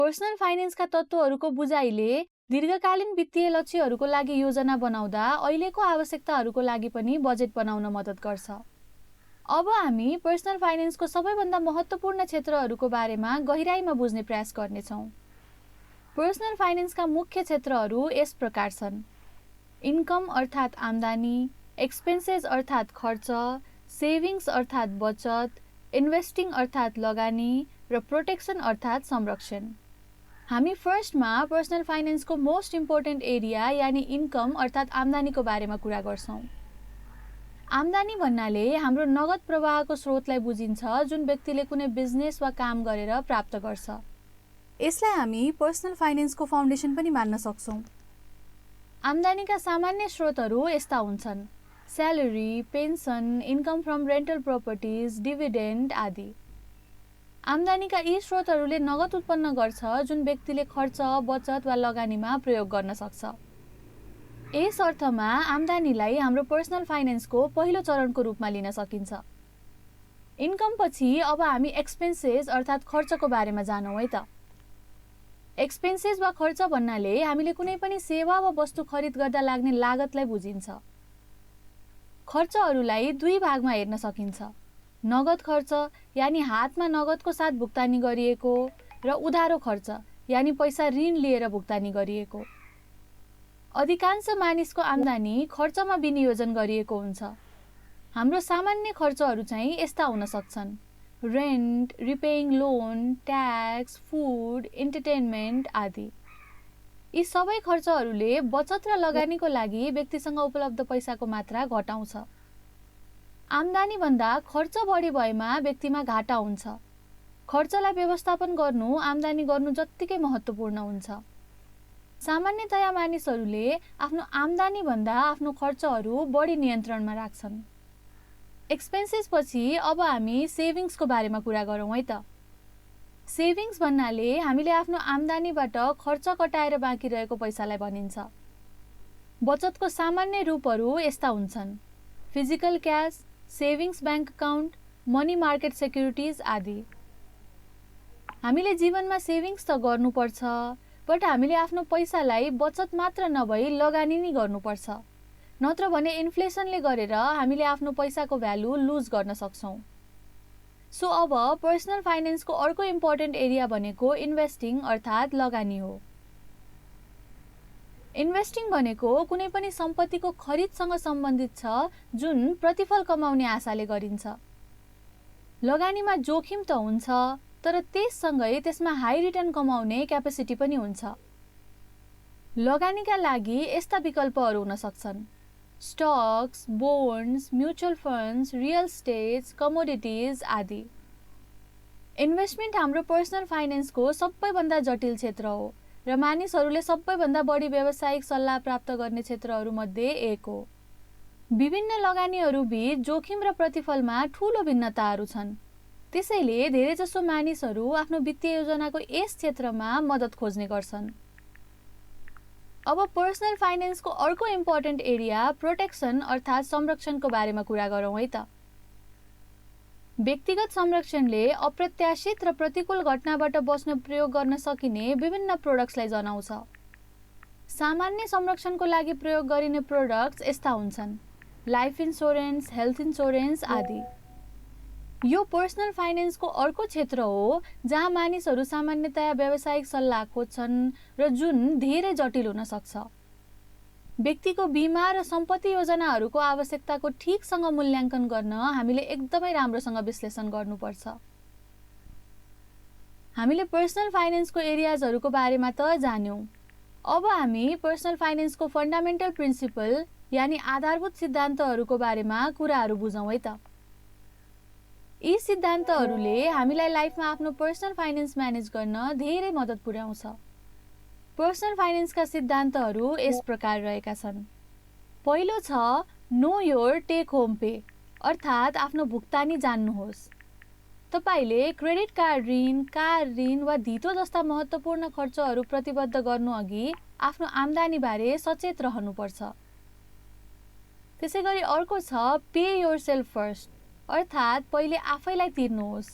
Personal फाइनेन्सका तत्त्वहरूको बुझाइले दीर्घकालीन वित्तीय लक्ष्यहरूको लागि योजना बनाउँदा अहिलेको आवश्यकताहरूको लागि पनि बजेट बनाउन मद्दत गर्छ। अब हामी पर्सनल फाइनेन्सको सबैभन्दा महत्त्वपूर्ण क्षेत्रहरूको बारेमा गहिराइमा बुझ्ने प्रयास गर्नेछौँ। पर्सनल फाइनेन्सका मुख्य क्षेत्रहरू यस प्रकार छन्: इन्कम अर्थात् आम्दानी, एक्सपेन्सेस अर्थात् खर्च, सेभिङ्स अर्थात् बचत, इन्भेस्टिङ अर्थात् लगानी र प्रोटेक्सन अर्थात् संरक्षण। हामी फर्स्टमा पर्सनल फाइनेन्सको मोस्ट इम्पोर्टेन्ट एरिया यानि इन्कम अर्थात् आम्दानीको बारेमा कुरा गर्छौँ। आम्दानी भन्नाले हाम्रो नगद प्रवाहको स्रोतलाई बुझिन्छ जुन व्यक्तिले कुनै बिजनेस वा काम गरेर प्राप्त गर्छ। यसलाई हामी पर्सनल फाइनेन्सको फाउन्डेसन पनि मान्न सक्छौँ। आम्दानीका सामान्य स्रोतहरू यस्ता हुन्छन्: salary, pension, income from rental properties, dividend आदि। आम्दानीका यी स्रोतहरूले नगद उत्पन्न गर्छ जुन व्यक्तिले खर्च, बचत वा लगानीमा प्रयोग गर्न सक्छ। यस अर्थमा आम्दानीलाई हाम्रो पर्सनल फाइनेन्सको पहिलो चरणको रूपमा लिन सकिन्छ। इन्कम पछि अब हामी एक्सपेन्सेस अर्थात् खर्चको बारेमा जानौँ है त। एक्सपेन्सेस वा खर्च भन्नाले हामीले कुनै पनि सेवा वा वस्तु खरिद गर्दा लाग्ने लागतलाई बुझिन्छ। खर्चहरूलाई दुई भागमा हेर्न सकिन्छ: नगद खर्च यानि हातमा नगदको साथ भुक्तानी गरिएको र उधारो खर्च यानि पैसा ऋण लिएर भुक्तानी गरिएको। अधिकांश मानिसको आम्दानी खर्चमा विनियोजन गरिएको हुन्छ। हाम्रो सामान्य खर्चहरू चाहिँ यस्ता हुन सक्छन्: rent, repaying loan, tax, food, entertainment आदि। यी सबै खर्चहरूले बचत र लगानीको लागि व्यक्तिसँग उपलब्ध पैसाको मात्रा घटाउँछ। आम्दानी भन्दा खर्च बढी भएमा व्यक्तिमा घाटा हुन्छ। खर्चलाई व्यवस्थापन गर्नु आम्दानी गर्नु जत्तिकै महत्त्वपूर्ण हुन्छ। सामान्यतया मानिसहरूले आफ्नो आम्दानी भन्दा आफ्नो खर्चहरू बढी नियन्त्रणमा राख्छन्। एक्सपेन्सेस पछि अब हामी सेभिङ्सको बारेमा कुरा गरौँ है त। सेभिङ्स भन्नाले हामीले आफ्नो आम्दानीबाट खर्च कटाएर बाँकी रहेको पैसालाई भनिन्छ। बचतको सामान्य रूपहरू यस्ता हुन्छन्: physical cash, savings bank account, money market securities आदि। हामीले जीवनमा सेभिङ्स त गर्नुपर्छ, बट हामीले आफ्नो पैसालाई बचत मात्र नभई लगानी नै गर्नुपर्छ, नत्र भने इन्फ्लेसनले गरेर हामीले आफ्नो पैसाको भ्यालु लुज गर्न सक्छौँ। सो अब पर्सनल फाइनेन्सको अर्को इम्पोर्टेन्ट एरिया भनेको इन्भेस्टिङ अर्थात् लगानी हो। इन्भेस्टिङ भनेको कुनै पनि सम्पत्तिको खरिदसँग सम्बन्धित छ जुन प्रतिफल कमाउने आशाले गरिन्छ। लगानीमा जोखिम त हुन्छ, तर त्यससँगै त्यसमा हाई रिटर्न कमाउने क्यापेसिटी पनि हुन्छ। लगानीका लागि यस्ता विकल्पहरू हुन सक्छन्: stocks, bonds, mutual funds, real estates, commodities आदि। इन्भेस्टमेन्ट हाम्रो पर्सनल फाइनेन्सको सबैभन्दा जटिल क्षेत्र हो र मानिसहरूले सबैभन्दा बढी व्यावसायिक सल्लाह प्राप्त गर्ने क्षेत्रहरूमध्ये एक हो। विभिन्न लगानीहरू बीच जोखिम र प्रतिफलमा ठूलो भिन्नताहरू छन्। त्यसैले धेरैजसो मानिसहरू आफ्नो वित्तीय योजनाको यस क्षेत्रमा मद्दत खोज्ने गर्छन्। अब पर्सनल फाइनेन्सको अर्को इम्पोर्टेन्ट एरिया प्रोटेक्सन अर्थात् संरक्षणको बारेमा कुरा गरौँ है त। व्यक्तिगत संरक्षणले अप्रत्याशित र प्रतिकूल घटनाबाट बच्न प्रयोग गर्न सकिने विभिन्न प्रोडक्ट्सलाई जनाउँछ। सामान्य संरक्षणको लागि प्रयोग गरिने प्रोडक्ट्स यस्ता हुन्छन्: लाइफ इन्स्योरेन्स, हेल्थ इन्स्योरेन्स आदि। यो पर्सनल फाइनेन्सको अर्को क्षेत्र हो जहाँ मानिसहरू सामान्यतया व्यावसायिक सल्लाह खोज्छन् र जुन धेरै जटिल हुन सक्छ। व्यक्तिको बिमा र सम्पत्ति योजनाहरूको आवश्यकताको ठिकसँग मूल्याङ्कन गर्न हामीले एकदमै राम्रोसँग विश्लेषण गर्नुपर्छ। हामीले पर्सनल फाइनेन्सको एरियाजहरूको बारेमा त जान्यौँ। अब हामी पर्सनल फाइनेन्सको फन्डामेन्टल प्रिन्सिपल यानि आधारभूत सिद्धान्तहरूको बारेमा कुराहरू बुझौँ है त। यी सिद्धान्तहरूले हामीलाई लाइफमा आफ्नो पर्सनल फाइनेन्स म्यानेज गर्न धेरै मद्दत पुर्याउँछ। पर्सनल फाइनेन्सका सिद्धान्तहरू यस प्रकार रहेका छन्। पहिलो छ know your take home pay अर्थात् आफ्नो भुक्तानी जान्नुहोस्। तपाईले क्रेडिट कार्ड ऋण, कार ऋण वा धितो जस्ता महत्त्वपूर्ण खर्चहरू प्रतिबद्ध गर्नु अघि आफ्नो आम्दानीबारे सचेत रहनुपर्छ। त्यसैगरी अर्को छ पे योर सेल्फ फर्स्ट अर्थात् पहिले आफैलाई तिर्नुहोस्।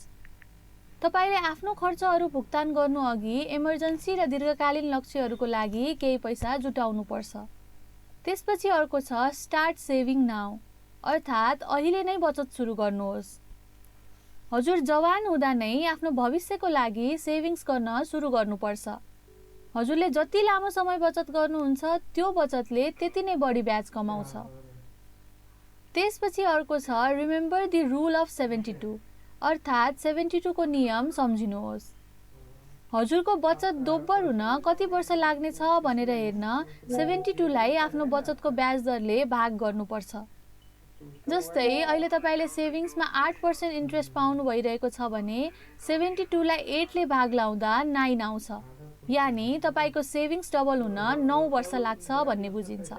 तपाईले आफ्नो खर्चहरू भुक्तान गर्नु अघि इमर्जेन्सी र दीर्घकालीन लक्ष्यहरूको लागि केही पैसा जुटाउनु पर्छ। त्यसपछि अर्को छ स्टार्ट सेभिङ नाउ, अर्थात् अहिले नै बचत सुरु गर्नुहोस्। हजुर जवान हुँदा नै आफ्नो भविष्यको लागि सेभिङ्स गर्न सुरु गर्नुपर्छ। हजुरले जति लामो समय बचत गर्नुहुन्छ त्यो बचतले त्यति नै बढी ब्याज कमाउँछ। त्यसपछि अर्को छ रिमेम्बर द रुल अफ 72, अर्थात् 72 को नियम सम्झिनुहोस्। हजुरको बचत दोब्बर हुन कति वर्ष लाग्नेछ भनेर हेर्न 72 लाई आफ्नो बचतको ब्याज दरले भाग गर्नुपर्छ। जस्तै अहिले तपाईले सेभिङ्समा 8% इन्ट्रेस्ट पाउनु भइरहेको छ भने 72 लाई 8 ले भाग लाउँदा 9 आउँछ, यानि तपाईको सेभिङ्स डबल हुन 9 वर्ष लाग्छ भन्ने बुझिन्छ।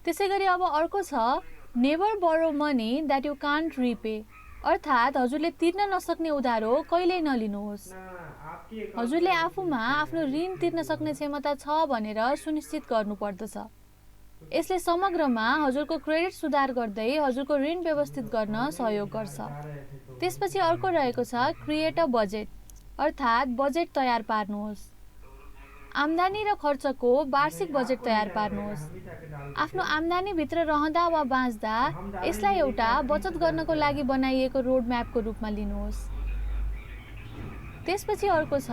त्यसैगरी अब अर्को छ never borrow money that you can't repay, अर्थात् हजुरले तिर्न नसक्ने उधारो कहिल्यै नलिनुहोस्। हजुरले आफूमा आफ्नो ऋण तिर्न सक्ने क्षमता छ भनेर सुनिश्चित गर्नुपर्दछ। यसले समग्रमा हजुरको क्रेडिट सुधार गर्दै हजुरको ऋण व्यवस्थित गर्न सहयोग गर्छ। त्यसपछि अर्को रहेको छ क्रिएट अ बजेट, अर्थात् बजेट तयार पार्नुहोस्। आम्दानी र खर्चको वार्षिक बजेट तयार पार्नुहोस्। आफ्नो आम्दानीभित्र रहँदा वा बाँच्दा यसलाई एउटा बचत गर्नको लागि बनाइएको रोडम्यापको रूपमा लिनुहोस्। त्यसपछि अर्को छ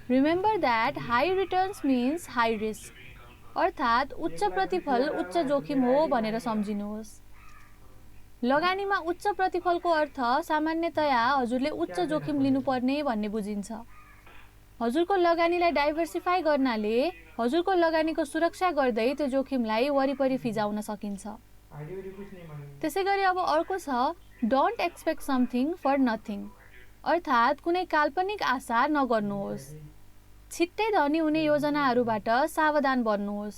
remember that high returns means high risk, अर्थात् उच्च प्रतिफल उच्च जोखिम हो भनेर सम्झिनुहोस्। लगानीमा उच्च प्रतिफलको अर्थ सामान्यतया हजुरले उच्च जोखिम लिनुपर्ने भन्ने बुझिन्छ। हजुरको लगानीलाई डाइभर्सिफाई गर्नाले हजुरको लगानीको सुरक्षा गर्दै त्यो जोखिमलाई वरिपरि फिजाउन सकिन्छ। त्यसैगरी अब अर्को छ don't expect something for nothing, अर्थात् कुनै काल्पनिक आशा नगर्नुहोस्। छिट्टै धनी हुने योजनाहरूबाट सावधान बन्नुहोस्।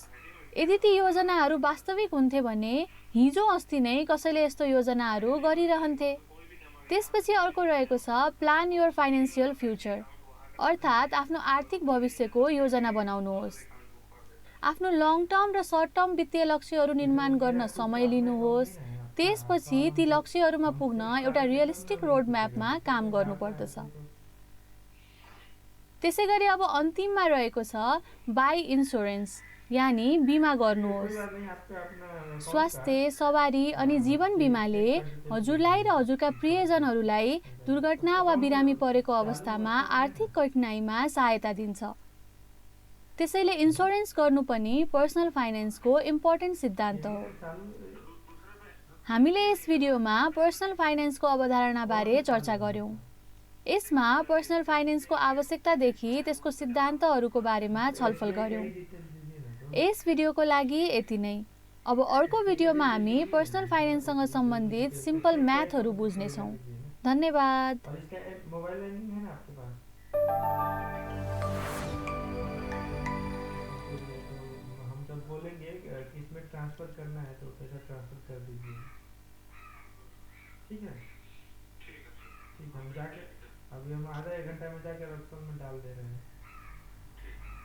यदि ती योजनाहरू वास्तविक हुन्थे भने हिजो अस्ति नै कसैले यस्तो योजनाहरू गरिरहन्थे। त्यसपछि अर्को रहेको छ प्लान योर फाइनेन्सियल फ्युचर, अर्थात् आफ्नो आर्थिक भविष्यको योजना बनाउनुहोस्। आफ्नो लङ टर्म र सर्ट टर्म वित्तीय लक्ष्यहरू निर्माण गर्न समय लिनुहोस्। त्यसपछि ती लक्ष्यहरूमा पुग्न एउटा रियलिस्टिक रोडम्यापमा काम गर्नुपर्दछ। त्यसैगरी अब अन्तिममा रहेको छ बाई इन्स्योरेन्स, यानि बिमा गर्नुहोस्। स्वास्थ्य, सवारी अनि जीवन बिमाले हजुरलाई र हजुरका प्रियजनहरूलाई दुर्घटना वा बिरामी परेको अवस्थामा आर्थिक कठिनाइमा सहायता दिन्छ। त्यसैले इन्स्योरेन्स गर्नु पनि पर्सनल फाइनेन्सको इम्पोर्टेन्ट सिद्धान्त हो। हामीले यस भिडियोमा पर्सनल फाइनेन्सको अवधारणाबारे चर्चा गर्यौं। यसमा पर्सनल फाइनेन्सको आवश्यकतादेखि त्यसको सिद्धान्तहरूको बारेमा छलफल गर्यौं। यस भिडियोको लागि यति नै। अब अर्को भिडियोमा हामी पर्सनल फाइनेन्ससँग सम्बन्धित सिम्पल म्याथहरू बुझ्नेछौँ। धन्यवाद। बोलेंगे कि इसमें ट्रांसफर करना है तो पैसा ट्रांसफर कर दीजिए। ठीक है, ठीक, हम जाके अभी हम आधा एक घंटा में जाके रॉकफॉल में डाल दे रहे हैं।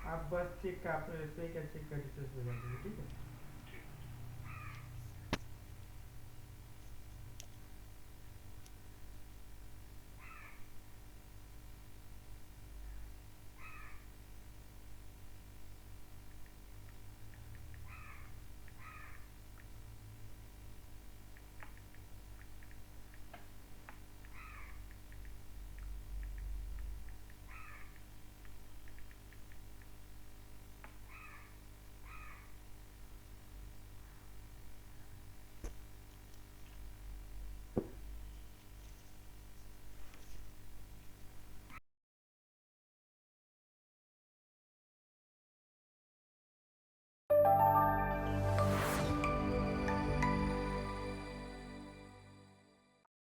आप बस चेक का अपने पे का चेक का डिटेल्स बता दीजिए। ठीक है।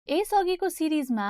यसअघिको सिरिजमा